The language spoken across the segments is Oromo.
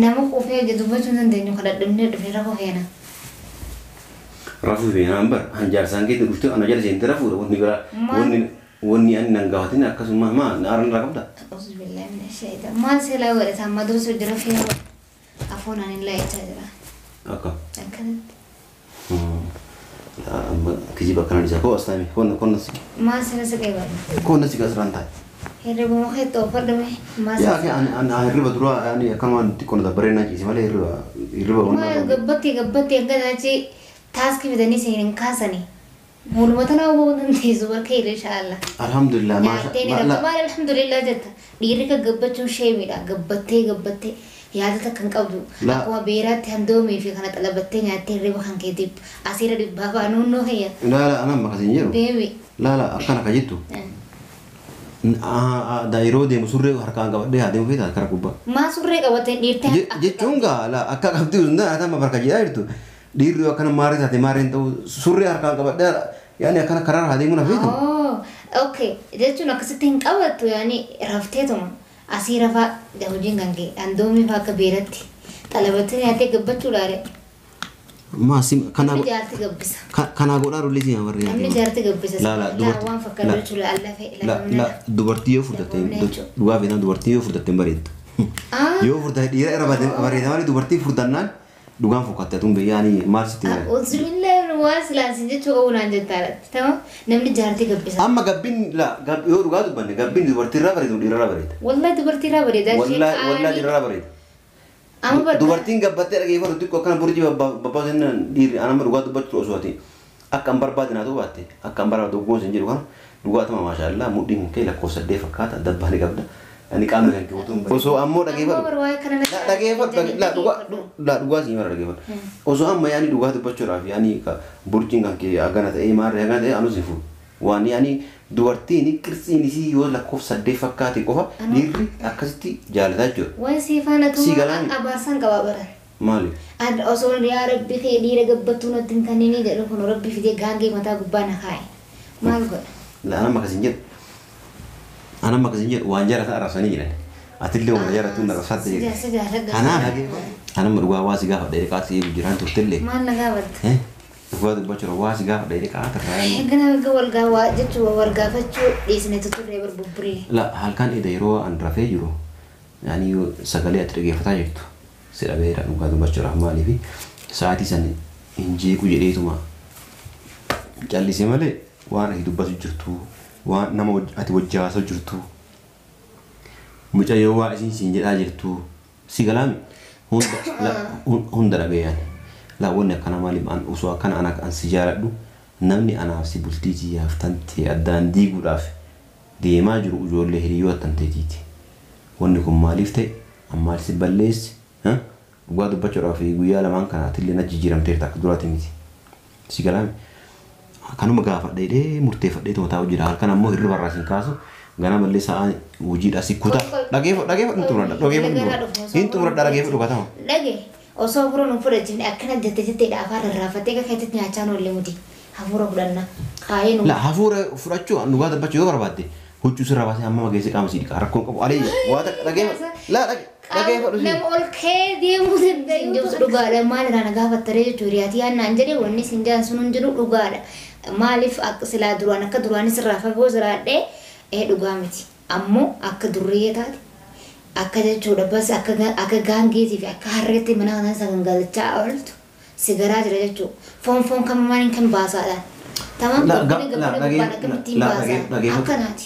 nama qofee jedhuubachuu dandeenyu kadhadhamnee dhufee rafu feena. Rafu feena ambar hanjaarsaan keetti dhufte ana jala seente rafuudha wanni biraa wanni ani nan gaafatin akkasuma naaran rakabda. Bismillah min shaytan maal seelaa godhata amma dursu jira feena afoon ani laayichaa jira. Akka. Akkanatti. Amma kijiba kana disa ko astami konna si. Maal seela sagee baadhi. Konna si kasran ta'i. Hirriba muka itti ofadhame maal. Yaa ke an hirriba dura ani akkanumaan xiqqoon dabareenaa ciisi malee hirriba maal gabbatti akkanachi taaskii fidanii seenin kaasanii. Mulumata naa hubuu teessu barka illee inshallah. Alhamdulillah maal alhamdulillah jetta. Dhiirri ka gabbachuun sheemidha gabbattee yaadata kan qabdu. Akkuma beeraatti handoomii fi kana xalabattee nyaattee hirriba kan keetiif asiira dhibbaa fa'aa nuunnoo hayya. Laala anaan makasiin jedhu. Deemi. Laala akkana ka jettu. Daa'iroo deemu surree harkaan qabadhee haa deemu feetaa kara gubbaa. Maa surree qabattee dhiirtee jechuun gaala akka qabdii hundaa atama barka jedhaa jirtu. Dhiirri akkana maarii taate maariin ta'u surree harkaan qabadhee yaani akkana karaa haa deemu na feetu. Okay jechuun akkasitti hin qabattu yaani rafteetuma asii rafaa hojiin kan kee handoomii fa'aa akka beeratti xalabattee nyaattee gabbachuu laare. Maasim kana jaarti gabbisa. Kana godhaa rolli si amarri. Namni jaarti gabbisa. Waan fakkaatu jechuudha alla fe'e. Dubartii yoo fudhatte dhugaa feetan dubartii yoo fudhatte bareedda. Yoo fudhatte dhiira irra bareeda malee dubartii fudhannaan dhugaan fakkaata tun yaani maal sitti mara. Bismillah waan silaansi jechuudha oonaan jettaadha. Tamam namni jaarti gabbisa. Amma gabbin yoo dhugaa dubbanne gabbin dubartii irraa bareedu dhiira irraa bareeda. Wallahi dubartii irraa bareeda. Wallahi dhiira irraa bareeda. Dubartiin gabbattee dhageeffatu xiqqoo akkana burjii babbaasan dhiirri anama dhugaa dubbachuu osoo ati akka hin barbaadin haa ta'u baatte akka hin barbaadu gosa hin jedhu kana dhugaatuma maashaallah mudhiin kee lakkoofsa 8 fakkaata dabbaa ni qabda ani qaamni kan keewwatu osoo ammoo dhageeffatu dhugaa si mara dhageeffatu osoo amma yaani dhugaa dubbachuudhaaf yaani burjiin kan kee hagana ta'ee maarree hagana ta'ee anus hin fuudhu waan yaani dubartiin qirtsiin isii yoo lakkoofsa 8 fakkaate qofa dhiirri akkasitti jaalataa jiru. Waan siifana tu abaarsan qaba baran. Maali? Osoo yaa rabbi kee dhiira gabbattuu natti hin kanneen jedhu kun rabbi fidee gaangee mataa gubbaa na kaa'e. Maal godha? Anam makkasin jedhu waan jaarata arrabsanii jiran. Atillee waan jaaratu na rafatte jedhu. Anam dhugaa waa si gaafa dheeraa qaatti eegu jiraan turtellee. Maal na gaafatte? Dhugaa dubbachuu waa si gaafa dheeraa qaatti irraa. Eegana wal gaawaa jechuun wal gaafachuu dhiisne tuturree barbubburee. Halkan ida yeroo an rafee jiru yaani sagalee ati dhageeffataa jirtu. Sira beera dhugaa dubbachuudhaaf maaliif sa'aatii san hin jeequ jedheetuma callisee malee waan ati dubbatu jirtu waan nama ati wajjaasoo jirtu mucayyoo waa isin siin jedhaa jirtu si galaami hunda dhagayaan laawwanni akkana maaliif an osoo akkana ana an si jaaladhu namni anaaf si bultii jiyyaaf tantee addaan diiguudhaaf deemaa jiru ijoollee hiriyyoo tanteetiiti wanni kun maaliif ta'e ammaal si balleessi dhugaa dubbachuudhaaf guyyaa lamaan kanaatillee na jijjiiramteerta akka duraati miti si galaami kanuma gaafadhee murteeffadheetu mataa hojii halkan ammoo hirriba irraa sin kaasu ganama illee sa'a hojiidhaa si kutaa dhageeffadhu hin xumuradha dhageeffadhu katama. Dhage osoo hafuura nu fudhachiifne akkana jettee dhaafaa rarraafattee akka keessatti nyaachaa noollee muti hafuura fudhanna kaayee nu. Hafuura fudhachuu dhugaa dubbachuu yoo barbaadde huccuu sirraa baasee amma mageessee qaama sii dhiqaa rakkoon qabu alee waa dhageeffadhu. Nama ol kee deemuu danda'in jibsu dhugaadha maalirraa na gaafattaree jechuudha hiriyaati yaannaan jedhee wanni siin jaan sun hin jiru dhugaadha. Maaliif silaa duraan akka duraanis irraa fagoo jiraadhee dhugaa miti ammoo akka durree taate akka jechuudha bas akka gaangeetii fi akka harreetti mana kanaan sagangalachaa ooltu sigaraa jira jechuudha foon kan maaliin kan baasaadhaan tamam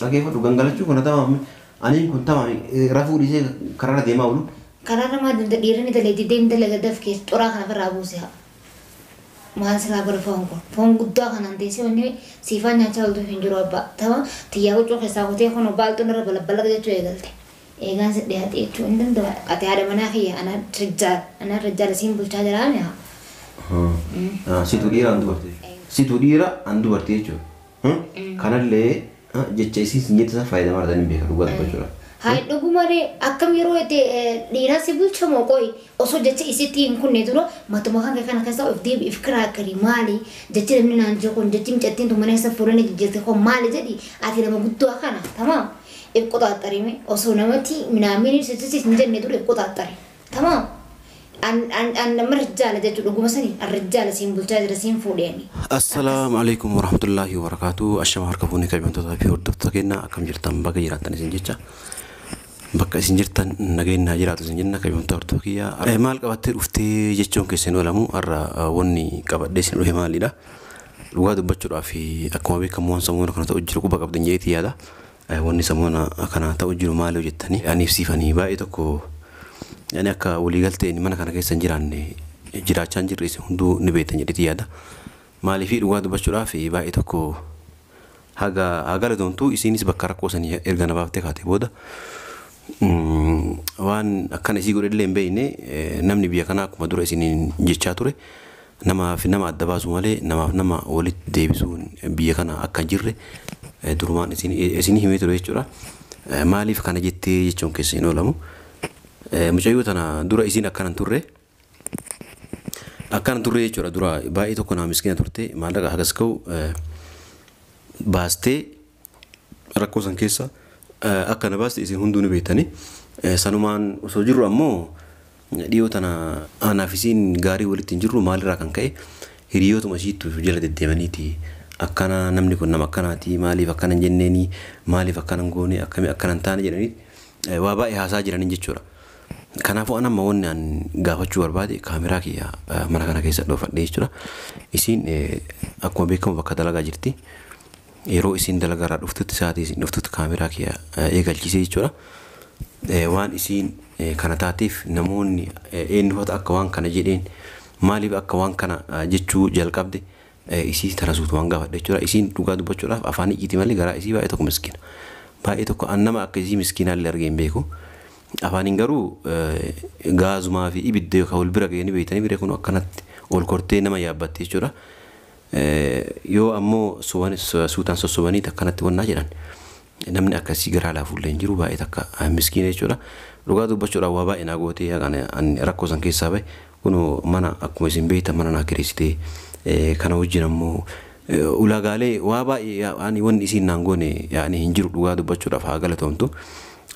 dhageeffadhu gangalachuu kana tamam aniin kun tamam rafuu dhiisee karaarra deemaa oolu. Karaarra maa dhiirri daleetii deemni dalagadaf keessa xoraa kanarraa buuse haa. Maal silaa bara foon guddaa kanaan teessee wanni siifaan nyaachaa ooltuuf hin jiru abbaa tama xiyyaa huccuu keessaa kutee kun baaltuun irra balabbalaga jechuu eegalte eegaan si dhiyaate jechuu hin danda'u ati haadha manaa kiyya ana rajjaala siin bulchaa jiraame haa. Situ dhiira an dubartii jechuudha. Kanallee jecha isiin sin jettisan fayyadamaa irratti hin beekan dhugaa dubbachuudha. Hai dhugumare akkam yeroo itti dhiira si bulchamoo qoy osoo jecha isitti hin kunne dura matuma kan kana keessa of deebi if kiraa kari maali jechi namni naan jiru kun jechi micattiin tu mana keessa fuudhanii jijjiirte kun maali jedhi ati nama guddoo kana tamam if qoxaaxarime osoo namatti minaamini sitti hin jenne dura if qoxaaxare tamam an marjala jechuudha dhuguma sanii arrijala siin bulchaa jira siin fuudheeni. Assalamu alaikum warahmatullahi wabarakatuh. Ashama harka fuuni kabajamtoota fi hordoftoota keenya akkam jirtan bakka jiraattan isin jecha. Bakka isin jirtan nageenya jiraatu isin jenna kabajamtoota hordoftoota kiyya. Maal qabattee dhuftee jechuun keessan olamu har'a wanni qabadhee isin dhufe maalidha? Dhugaa dubbachuudhaaf akkuma beekamu waan samuuna kana ta'u jiru quba qabdan jedheeti yaada. Wanni samuuna kana ta'u jiru maal hojjettanii aniif siifanii baay'ee tokko yani akka waliigalteen mana kana keessa hin jiraanne jiraachaan jirre isin hunduu ni beektan jedheeti yaada. Maaliif dhugaa dubbachuudhaaf baay'ee tokko haga doontuu isinis bakka rakkoo sanii erga nabaaftee kaatee booda waan akkana isii godhillee hin beekne namni biyya kanaa akkuma dura isiniin jechaa ture namaaf nama adda baasu malee namaaf nama walitti deebisuun biyya kana akka jirre durumaan isin himee ture jechuudha. Maaliif kana jettee jechuun keessa hin oolamu. Mucayyoo tana dura isin akkanan turre jechuudha. Dura baay'ee tokko nama miskiina turte maallaqa hagas ka'u baastee rakkoo san keessa akkana baaste isin hunduu ni beektani. Sanumaan osoo jirru ammoo dhiyoo tana anaaf isin gaarii walitti hin jirru maalirraa kan ka'e hiriyootuma isiittu jala deddeemaniiti akkana namni kun nama akkanaati maaliif akkana hin jenneeni maaliif akkana hin goone akkami akkana hin taane jedhanii waa baay'ee haasaa jiranii jechuudha. Kanaafuu an amma wanni an gaafachuu barbaade kaameraa kiyya mana kana keessa dhoofadhee jechuudha. Isin akkuma beekamu bakka dalagaa jirti. Yeroo isin dalagaarraa dhuftutti sa'aatii isin dhuftutti kaameraa kiyya eegalchisee jechuudha. Waan isin kana taateef namoonni eenyufata akka waan kana jedheen maaliif akka waan kana jechuu jalqabde isii tana suutu waan gaafadhe jechuudha. Isin dhugaa dubbachuudhaaf afaan ijjiiti malee garaa isii baay'ee tokko miskiina. Baay'ee tokko an nama akka isii miskiinaallee argee hin beeku. Afaanin garuu gaazumaa fi ibidda yookaan wal bira ga'anii beeytanii bira kun akkanatti ol kortee nama yaabbatte jechuudha. Yoo ammoo suutaan sossobanii akkanatti wannaa jedhan namni akkasii garaa laafuullee hin jiru baay'ee takka miskiina jechuudha. Dhugaa dubbachuudhaaf waa baay'ee naa gootee rakkoo san keessaa bahe kun mana akkuma isin beektan mana naa kireessitee kana wajjin ammoo ulaagaalee waa baay'ee wanni isiin naan goone hin jiru dhugaa dubbachuudhaaf haa galatoomtu.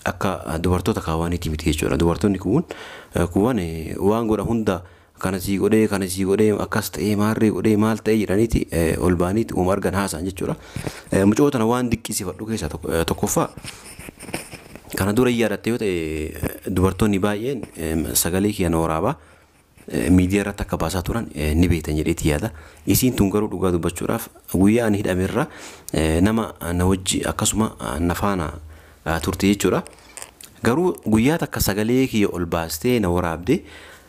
Akka dubartoota kaawwaniiti miti jechuudha. Dubartoonni kuwwan waan godha hunda kana sii godhee akkas ta'ee maarree godhee maal ta'ee jedhaniiti ol baaniiti uuma argan haasa'an jechuudha. Mucoo tana waan dinqisiifadhu keessaa tokkoffaa kana dura yaadatte yoo ta'e dubartoonni baay'een sagalee kiyyan waraabaa miidiyaa irratti akka baasaa turan ni beektan jedheeti yaada. Isiin tun garuu dhugaa dubbachuudhaaf guyyaa ani hidhameerra nama na wajji akkasuma na faana turte jechuudha. Garuu guyyaa takka sagalee kiyya ol baastee na waraabde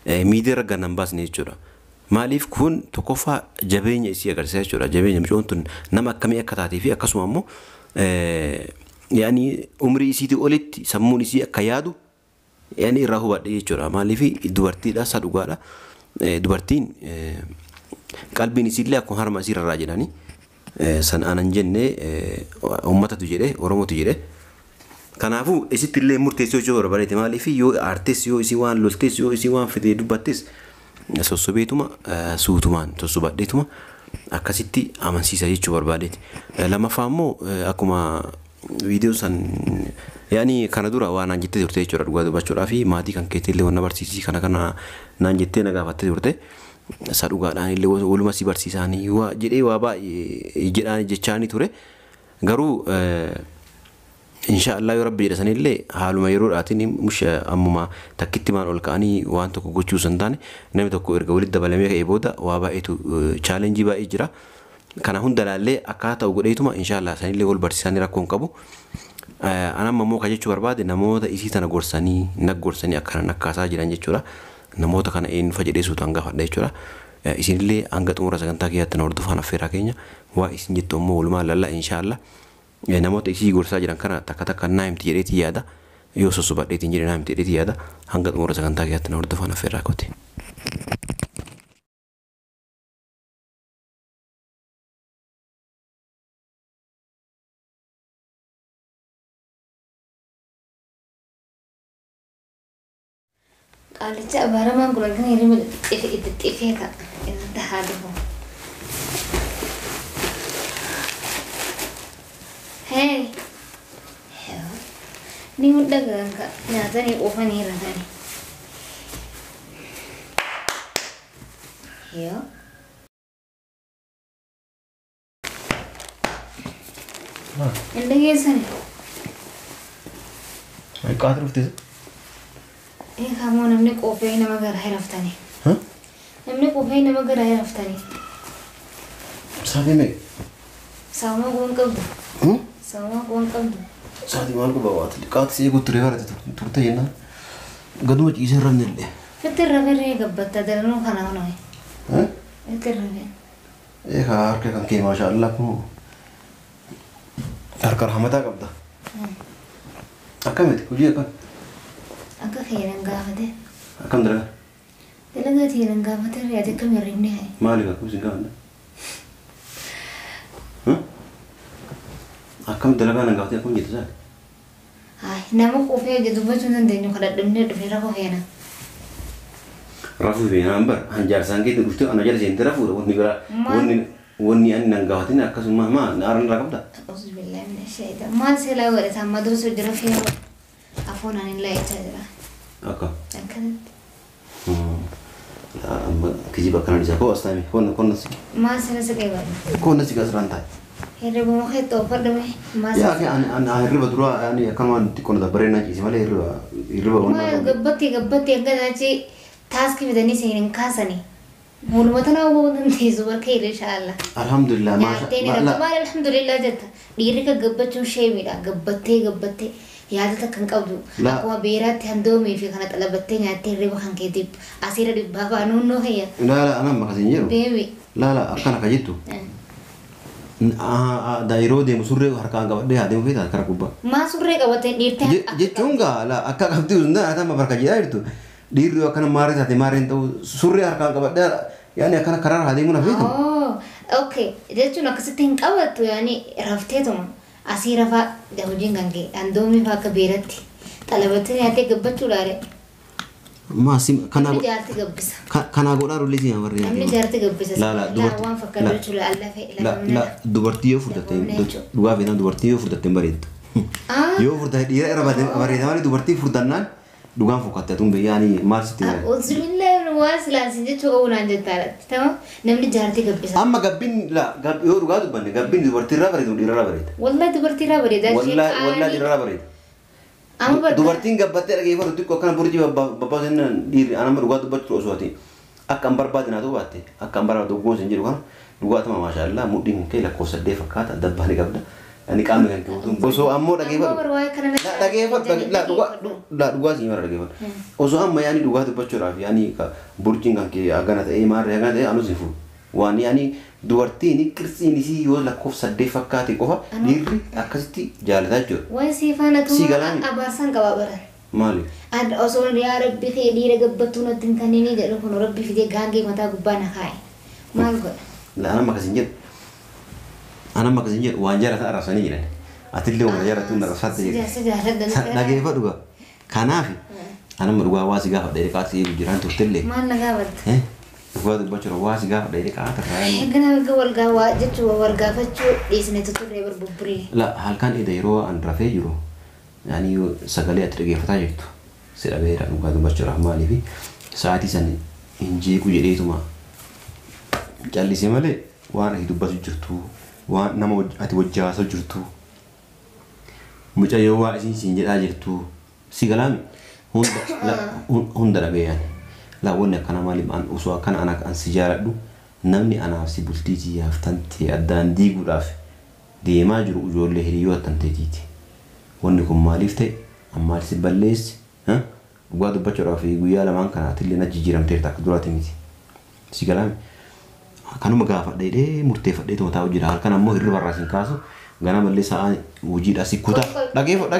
miidiyaa irra gannan baasne jechuudha. Maaliif kun tokkoffaa jabeenya isii agarsiisa jechuudha. Jabeenya mucoon tun nama akkamii akka taatee fi akkasuma ammoo yaani umrii isiitii olitti sammuun isii akka yaadu yaani irraa hubadhe jechuudha. Maaliif dubartiidha isa dhugaadha. Dubartiin qalbiin isiillee akkuma harma isii irraa jedhanii san anan jenne ummatatu jedhe oromootu jedhe. Kanaafuu isitti illee murteessoo jechuu barbaadete maaliif yoo aartes yoo isii waan loltes yoo isii waan fidee dubbattes sossobeetuma suutumaan sossobadheetuma akkasitti amansiisa jechuu barbaadete. Lammaffaa ammoo akkuma viidiyoo san yaani kana dura waan naan jettee turte jechuudha dhugaa dubbachuudhaa fi maatii kan keetti illee wanna barsiisii kana naan jettee na gaafattee turte. Isa dhugaadhaan illee waluma si barsiisaanii jedhee waa baay'ee jedhaan jechaanii ture. Garuu Inshallah yoo rabbi jedhasan illee haaluma yeroodhaatiin musha ammuma takkitti maan ol ka'anii waan tokko gochuu san taane namni tokko erga walitti dabalamee ka'ee booda waa baay'eetu chaalenjii baay'ee jira. Kana hunda laallee akkaataa godheetuma inshallah sanillee wal barsiisanii rakkoon qabu. Anamma immoo kan jechuu barbaade namoota isii tana gorsanii naggorsanii akkana nakkaasaa jiran jechuudha. Namoota kana eenyufa jedhee suutaan gaafadha jechuudha. Isinillee hanga xumura sagantaa kiyyaatti na hordofaan affeeraa keenya waa isin jettu ammoo walumaan lalla inshallah. Namoota isii gorsaa jiran kana takka naa himti jedheeti yaada. Yoo sossobadheetiin jedhee naa himti jedheeti yaada. Hanga xumura sagantaa kiyyaatti na hordofaan affeeraa kooti. Qaalicha baramaan kun argina hirima itti xifeeta irratti haa dhufu. Hey, ni mudda ganka nyatani ofani ratani. Yoo. Inni geessani. Qaata dhuftee? Kamoo namni qophee nama gara hiraftanii. Namni qophee nama gara hiraftanii. Saatii meeqa? Saawuma goon qabdu. Saawuma goon qabdu. Saatii maal qaba waati? Qaata si eeguutti turee barate turte jennaan. Gaduma ciisee irra nillee. Fitti irra birree gabbatta daranuu kana honoe. Fitti irra birree. Harka kan kee maashaallah kun harka rahmataa qabda. Akkamiti hojii akkam? Akka keenan gaafate. Akkam dalagaa? Dalagaa teenan gaafate riyaate akkam hirribni haa? Maaliif akkam isin gaafanna? Akkam dalagaa nan gaafatee akkam jettu saati? Nama qofee dubbachuu dandeenyu kadhadhamnee dhufee rafa feena. Rafuu feenaan bar hanjaarsaan keetti dhuftee ana jala seentee rafuudha wanni biraa wanni ani nan gaafatin akkasuma maa aaran irraa qabda? Auzubillahi minash shaitaan. Maal seelaa godhata amma dursu jira feena afoon ani laayichaa jira. Akkam? Akkanatti. Kijiba kana isa koo astaami konna si. Maal seela saqee baadha? Konna si kasraan taa'e. Hirriba muka itti ofardame. Yaa kee ani hirriba dura ani akkanumaan xiqqoon dabbaree ciise malee hirriba Maal gabbatti akkanachi taaskii fidanii seenin kaasanii. Mul'umata nama bo'uu dandeessu barka hirree shaalla. Alhamdulillah maal alhamdulillah jetta. Dhiirri kan gabbachuun sheemiidha. Gabbattee yaadata kan qabdu. Akkuma beeraatti handoomii fi kana xalabattee nyaattee hirriba kan keetiif asiira dhibbaa fa'aa nuunnoo hayya. Laala anaan makasiin jedhu. Beebi. Laala akkana ka jettu. Daa'iroo deemu surree harkaan qabadhee haa deemu feetaa kara gubbaa. Maa surree qabattee dhiirtee? Jechuun gaala akka qabdi hundaa atama barka jedhaa jirtu. Dhiirri akkana maarree taate maarreen ta'u surree harkaan qabadhee yaani akkana karaa haa deemu na feetu. Okay. Jechuun akkasitti hin qabattu yaani rafteetuma asii rafaa hojiin kan kee handoomii fa'aa akka beeratti xalabattee nyaattee gabbachuu laare. Maasim kana jaarti gabbisa. Kana godhaa rullee si amarree. Namni jaarti gabbisa. Dubartii. Waan fakkaatu jechuudha alla fe'e. Dubartii yoo furdatte dhugaa feetan dubartii yoo furdatte bareeddu. Yoo furdatte dhiira irra bareeda malee dubartii furdannaan dhugaan fakkaatti tun yaani maal sitti mala. Uzubillee waan silaansi jechuu qabu naan jettaadha. Tama namni jaarti gabbisa. Amma gabbiin yoo dhugaa dubbanne gabbiin dubartii irraa bareedu dhiira irraa bareeda. Wallahi dubartii irraa bareeda. Wallahi dhiira irraa bareeda. Dubartiin gabbattee dhageeffatu xiqqoo akkana burjii babbaa seenan dhiirri anama dhugaa dubbachuu osoo ati akka hin barbaadne haa ta'u baatte akka hin barbaadu goon sin jedhu kana dhugaatama maashaallah mudhiin kee lakkoofsa 8 fakkaata dabbaa ni qabda ani qaamni kan keewwatu osoo ammoo dhageeffatu dhugaa si mara dhageeffatu osoo amma yaani dhugaa dubbachuudhaaf yaani burjiin kan kee hagana ta'ee maarree hagana ta'ee anus hin fuudhu waan yaani dubartiin qirtsiin isii yoo lakkoofsa 8 fakkaate qofa dhiirri akkasitti jaalataa jechuudha. Waan siifaana tuuma abaarsan qabaabaran. Maali? Osoo yaa rabbi kee dhiira gabbattuu natti hin kanneenii jedhu kun rabbi fidee gaangee mataa gubbaa na kaa'e. Maal godha? Anam akkasiin jedhu. Anam akkasiin jedhu waan jaalataa arrabsanii jedhan. Atillee waan jaalatu na arrabsatte jedhu. Dhageeffadhu gaa. Kanaaf anam dhugaa waa si gaafa dheeraa qaatti eegu jiraan turtellee. Maal na gaafatta? Dhugaa dubbachuudha waa si gaafa dheeraa qaata irraa. Eegana wal gaawaa jechuudha wal gaafachuu dhiisne turre barbubburee. La halkan eda yeroo an rafee jiru yaani sagalee ati dhageeffataa jirtu si dhabeera dhugaa dubbachuudhaaf maaliif sa'aatii san hin jeequ jedheetuma callisee malee waan ati dubbatu jirtu waan nama ati wajjaasa jirtu mucayyoo waa isin siin jedhaa jirtu si galaami hunda dhagee yaani la wanni akkana maaliif an osoo akkana ana an si jaaladhu namni anaaf si bultiitii yaaftanti addaan diiguudhaaf deemaa jiru ijoollee hiriyyoo attanteetiiti. Wanni kun maaliif ta'e ammaal si balleessi dhugaa dubbachuudhaaf guyyaa lamaan kanaatillee na jijjiiramteerta akka duraati miti. Si galaami kanuma gaafadhee murteeffadhee taa'u jira halkan ammoo hirriba irraa sin kaasu gana mallee sa'a hojiidhaa si kutaa dhageeffadhu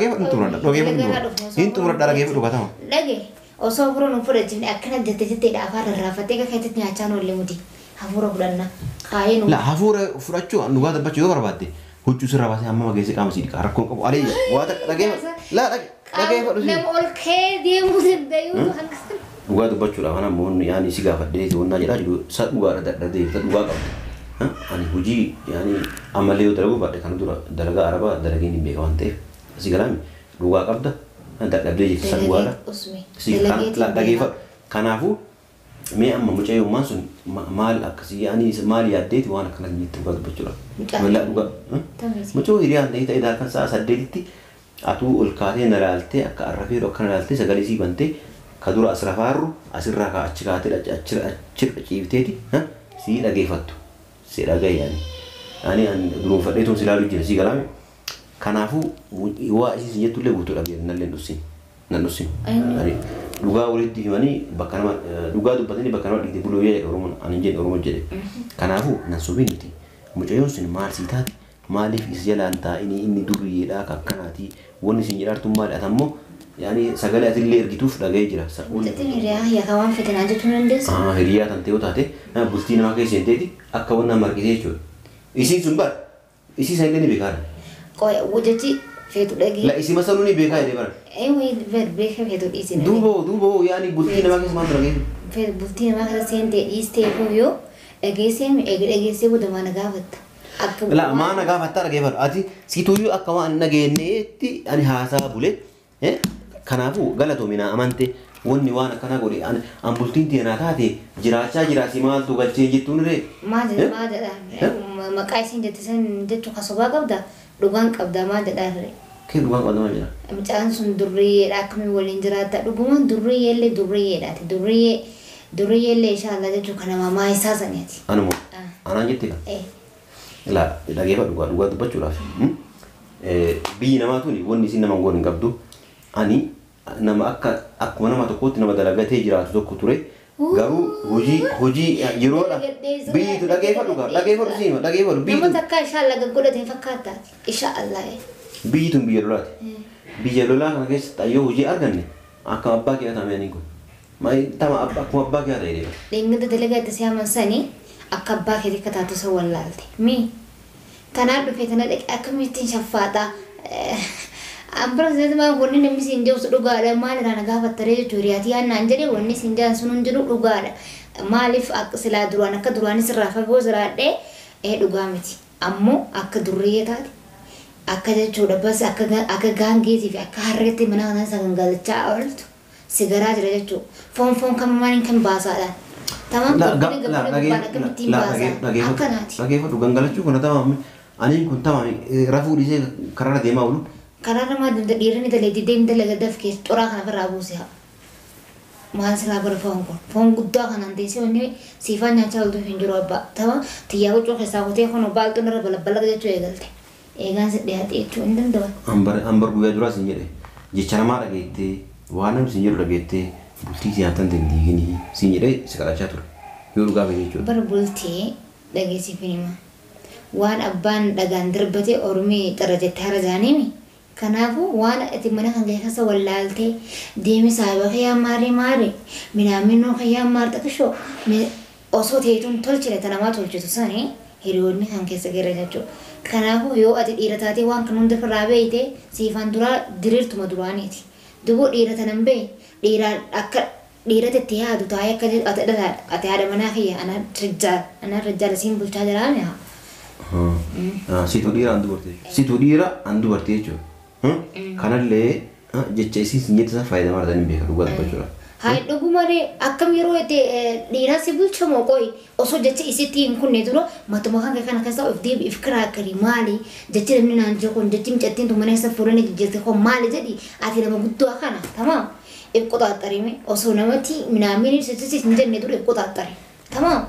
hin xumuradha dhageeffadhu katama. Dhagee osoo furuun hin fudhachiifne akkana jettee afaan rarraafattee akka keessatti nyaachaa noollee muti hafuura fudhanna kaayee nu. Hafuura fudhachuu dhugaa dubbachuu yoo barbaadde huccuu sirraa baasee amma mageesse qaama sii dhiqaa rakkoon qabu alee waa dhageeffadhu. Nama ol ka'ee deemuu danda'u hanqisa. Dhugaa dubbachuudhaaf ana ammoo yaani si gaafadhee wannaa jedhaa jiru sa dhugaadha dadhabdee dhugaa qabdi. Ani hojii yaani ammallee yoo dalagu baadhe kan dura dalagaa arabaa dalageen hin beeka waan ta'eef si galaami dhugaa qabda dadhabdee jirti sa dhugaadha. Si dhageeffadhu. Kanaafuu mee amma mucaa yommaan sun maal akkasii yaani maal yaaddeeti waan akkana jitti dhugaa dubbachuu dha walla dhugaa mucaa hiriyaan ta'e kan sa'a 8tti atuu ol kaatee na laaltee akka arrafee akkana laaltee sagalee sii bantee ka dura as rafaarru asirraa ka achi kaatee achi ciifteeti sii dhageeffattu si dhagaye yaani duruun fadheetuun si laaluu jira sii galaame kanaafuu waa isiisin jettullee guutuu dhageera nallee nan dhussin dhugaa walitti himanii bakka nama dhugaa dubbatanii bakka nama dhiite buloo jedhe oromoon ani jedhe oromoo jedhe kanaafuu nan sobiin miti mucayyoon sun maal sii taate maaliif is jalaan taa'inii inni durriyeedhaa kakkanaati wanni isin jedhaartu maali atammoo yaani sagalee atillee ergituuf dhaga'ee jira. Walitti hiriyaa yaa waan fedhan jechuun dandeessu. Hiriyaa tan ta'uu taate bultii namaa keessa hin ta'eeti akka wanna marqitee jechuudha. Isiin sun bara isii san illee ni beekaadha. Qoya wajji feetu dhagee. La isii masaluu ni beekaa jedhee bara. Beeka feetu dhiisina. Duuboo yaani bultii namaa keessa maal dhagee? Bultii namaa keessa seentee dhiistee yoo dhageessee dhageessee booda maana gaafatta. La maana gaafatta dhageeffatu ati siituyyuu akka waan nageenneetti ani haasaa bulee kanaafuu galatoominaa amante wanni waan akkana godhe an bultiin teenaa taate jiraachaa jiraasi maaltu galchee jettuun ree. Maal jedha maqaa isiin jettisan jechuu kasobaa qabda dhugaan qabda maal jedhaarre. Kee dhugaan qabda maal jedha. Mucaan sun durriyeedha akkamiin waliin jiraata dhugumaan durriyeellee durriyeedhaati durriyeellee inshaallah jechuu kana mamaa isaa saniiti. Anuma anaan jettee kan. La dhageeffadhu dhugaa dubbachuudhaaf. Biyyi namaa tuni wanni isin nama goon hin qabdu ani nama akkuma nama tokkotti nama dalagatee jiraatu tokko ture garuu hojii yeroodha biyyitu dhageeffadhu siima dhageeffadhu biyyitu namoota akka inshaallah gaggodhatee fakkaata inshaallah biyyitun biyya lolaati biyya lolaa kana keessatti ayyoo hojii arganne akka abbaa kee ta'ame ani kun tama akkuma abbaa kee ta'e deema dhingata dalagaa itti siyaaman sanii akka abbaa kee akka taatu isa wallaalte mi kanaan dhufee kana dhaqee akkamittiin shaffaaxaa Ambra zedma wonni namni siin jedhu dhugaadha maal irraa gaafattaree jechuudha hiriyaati yaannaan jedhee wanni siin jedhan sun jiru dhugaadha maaliif akka silaa duraan akka duraanis irraa fagoo jiraadhee dhugaa miti ammoo akka durriyee taate akka jechuudha bas akka gaangeetii fi akka harreetti mana kanaa isa gangalachaa ooltu sigaraa jira jechuudha foon kan maaliin kan baasaadhaan tamam dhageeffadhu gangalachuu kana tamam aniin kun tamam rafuu dhiisee karaa deemaa oolu. Karena mah dhiironni dalagaa deemte lagadaf keessa xoraa kana irraa buuse haa maal silaa bara foon guddaa kanaan teessee wanni siifaan nyaachaa oltu hin jiru abbaa tama xiyyaa huccuu keessaa kutee kun baaltuun irra balabbalaga jechuu eegalte eegaan si dhiyaate jechuu hin danda'u. Ambar guyyaa duraa sin jedhe jecha namaa dhageettee waan namni sin jedhu dhageettee bultii siyaatan dandeeginii sin jedhee si kadhachaa ture yoo dhugaa bahee jechuudha. Bara bultii dhageessiif hima waan abbaan dhagaan darbatee ormii xarra jettee hara jaaniimi. Kanaafuu waan ati mana kan keessa wallaaltee deemi saayibaa kiyyaa maari minaaminoo kiyyaa maari takashoo osoo teetuun tolchine tanamaa tolchitu sanii hiriyoonni kan keessa geera jechuudha. Kanaafuu yoo ati dhiira taatee waan kan hunda irraa beeyte siifaan duraa diriirtuma duraaniiti. Duboo dhiira tanan bee dhiiraan akka dhiira itti yaadu taa'ee akka ati haadha manaa kiyya ana rijjaala siin bulchaa jiraame haa. Situ dhiira an dubartii jechuudha. Kanallee jecha isiin jecha faayidaa maaratan hin beekan dhugaa dubbachuudha. Haa dhugumaree akkam yeroo itti dhiiraa si bulchamoo qoyi osoo jecha isitti hin kunne dura matuma kan kana keessa of deebi if kiraa akkari maali jechi namni naan jiru kun jechi micattiin tumana isa fuudhanii jijjiirte kun maali jedhi ati nama guddoo kana tamaam if qoxaaxarime osoo namatti minaamini sittis hin jenne dura if qoxaaxare tamaam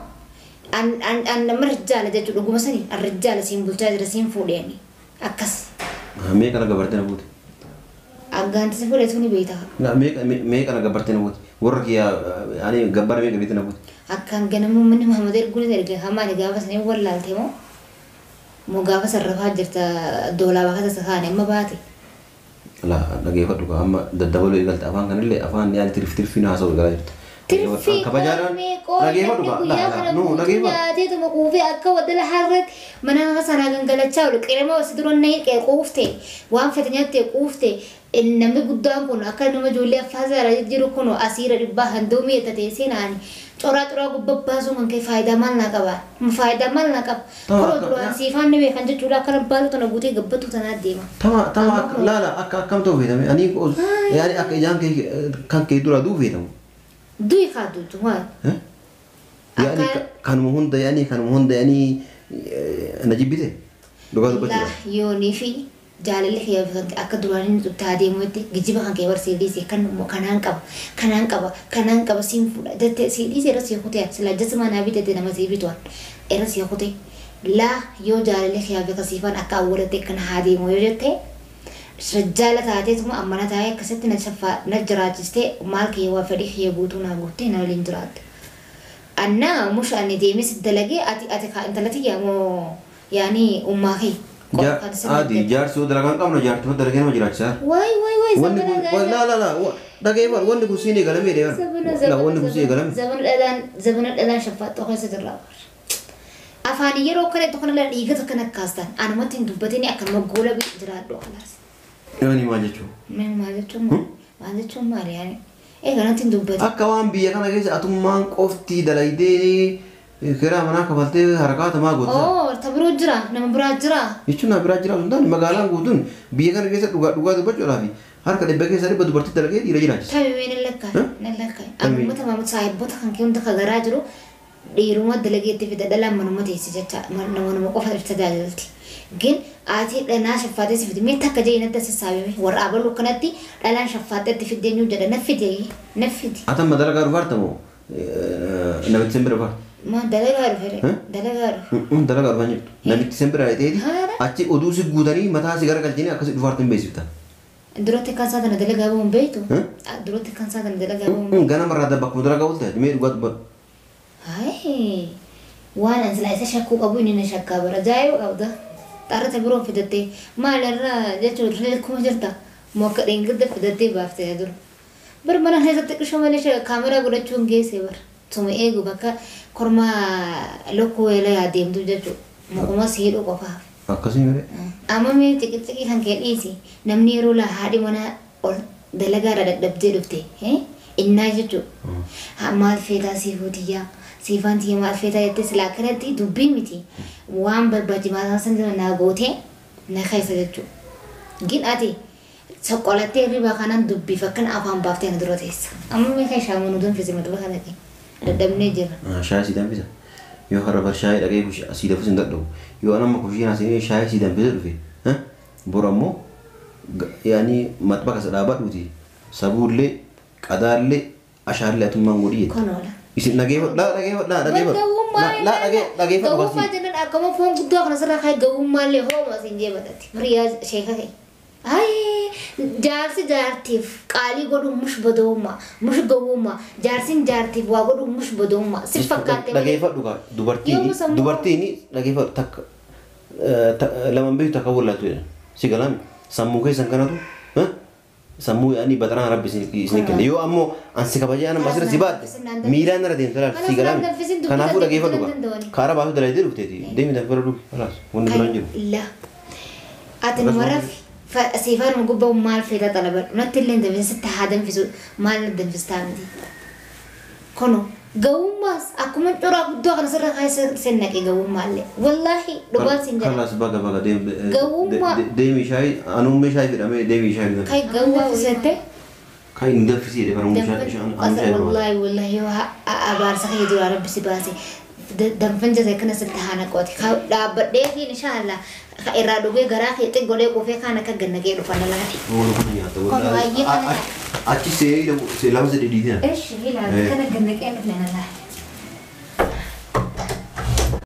an nama rijjaala jechuudha dhuguma sanii an rijjaala siin bulchaa jira siin fuudheeni akkas. Mee kana gabartee na buute. Aggaanti si fuudhetu ni beektaa. Mee kana gabartee na buute. Warra kiyyaa ani gabbara mee gabeete na buute. Akkaan ganamu manni Mahamad erguun erga hamaani gaafa sanii wallaalte moo gaafa sarrafaa jirta doolaa bakka isa kaane amma baate. La dhageeffadhu amma daddabaluu eegalte afaan kanallee afaan yaali tirfii naasa'u eegalaa jirta. Tirfii dhageeffadhu nyaatee tuma quufee akka wadala harreetti mana sanaa gangalachaa oolu qirema wasi duran naqee quufte waan fete nyaattee quufte namni guddaan kun akka nama ijoollee affaasaara jiru kun asiira dhibbaa handoomii eetta teessee naani coraa gubbabbaasuu kan kee faayidaa maal naa qaba faayidaa maal naa qaba kuroo duraan siifaan ni beekan jechuudha akka nabbaalu tana guutee gabbattu tanaa deema. Tama laala akka akkam ta'u fayyadame ani yaani akka ijaan kee kan kee dura duu fayyadamu. Dui kadutu waan. يعني كان مهند يعني نجيب بيته لغة لا يوني في جالي خيا أكد دوانين تبتدي موتي جيبها كان كبر سيدي كان كب سيمفولا ده سيدي رأس يخوتي سلا جسم أنا بيت ده نمازي بيتوان رأس يخوتي لا يو جالي خيا بكسيفان أكاولة كان هادي موجته رجالة تاتي ثم أمانة تاعي كسرت نجراجستي مالك يوافري خيا بوتونا بوتي نالين جراد أنا مش أني ديمي سدلقي أتي أنت لا تيجي مو يعني أمهي عادي جار سود درجان كم نجار تمام درجان ما جرات سار واي لا دقيقة وان نقصيني كلام يدي لا وان نقصيني كلام زمن الأذان شفات أخوي سدرا أفاني يرو كره تكون لا إيجا تكون كاستان أنا ما تندوبتني أكمل مقولة بجراد دو خلاص يعني ما جتشو ما جتشو ما يعني إيه كنا تندوبتني أكوان بيا كنا كيس أتومان قفتي دلايدي كرا منا كفلتي حركات ما قلت تبرو جرا نم برا جرا يشونا برا جرا سندان مقالان قودون بيا كنا كيس دوغا بجو رافي حركة دبكة ساري بدو برتي دلقي دي رجينا تابي وين نلقى أنا متى ما متصاحب بطخن كيوم تخجرا جرو ديرو ما دلقي تفي دلام منو ما تيسي جتا منو ما قفل ارتدالتي جن آتي لنا شفاتي سفيد مين تكجي نتسي سابي ورابلو كنتي لنا شفاتي تفي دينيو جدا نفدي أتم دلقا رفارتمو نبت سمبر رفار ما دلقا رفاني نبت سمبر رايتي أتي أدوسي قوداني متى سيجارة كالجيني أكسي رفارتم بيسيبتا دلوقتي كان سادنا دلقا بون بيتو دلوقتي كان سادنا دلقا بون غانا مرة دبك مدرقا قلتها دمير قد هاي وانا سلايسا شكو أبويني نشكا برا جايو أو ده تارة تبرون في دتي ما لرا جاتو رلكم جرتا موكرين قد في دتي بافتي هدول برمنا هذا تكشف ماليش كاميرا قد تشونجي سيبر ثم إيجو بكا كرما لوكو إلى ياديم دوجاتو ما سيرو كفاف أكاسين أما مي تكتكي هنكين إيسي نمني رولا هادي منا دلقا رد دبجي دفتي إننا جاتو مال فيتا سيفوتيا سيفانتي مال فيتا يتسلا كرتي دبين متي وان برباجي ما سنجنا ناغوتي نخيس جاتو جين أتي سقولتي ريبا كانن دبي فكن أفهم بافتي ندروتيس أما مي خيشا منودون في زمن دبا كانكي ردمني جرا شاي سيدان بيزا يو خرب شاي لقي بوش سيدا فسن دقدو يو أنا ما كوشينا سيني شاي سيدان بيزا في ها برامو يعني مطبخ سدابات وتي سبور لي قدار لي أشار لي أتمان غوري كنولا يصير نجيب لا قوم ما جنن أكمل فهم بدو أخنا سر خاي قوم ما اللي هو ما سنجي بدتي رياض شيخة هاي جارسي جارتيف قالي قدو مش بدوما مش قوما جارسين جارتيف وقدو مش بدوما سفكاتي نجيب دوكا دوبرتيني نجيب تك لما بيجي تكول لا توين سيكلام سموكي سانكاناتو ها سمو يعني بدران ربي سنكين يو أمو أنسي كباجي أنا بسير زباد ميلان ردين ترى سيكلام كان أفور نجيب دوكا كارا بابو دلايدي لوتيتي ديمي تفور دوك خلاص ونبلانجو لا أتن مرف فسيفار مقبة ومال فيدا طلبات نتلين دفن ستة هادم في سود مال دفن في ستامدي كونو قوم ماس أكو من ترى بدو أنا سر هاي سنك قوم مالي والله دوبال سنجر خلاص بقى قوم ديمي شاي أنا مش شايف أمي ديمي شاي كاي قوم في ستة كاي ندفع سيرة برا مش شايف والله يو أبار سخي دور ربي سباسي دفن جزء كنا ستهانا قوتي خا دابد إن شاء الله إرادو بي غراخ يتقولي كوفي كان كجنة كيلو فانا لهدي. أكيد سيء لو سيلام زدي دينا. إيش هي لا كان جنة كيلو فانا لهدي.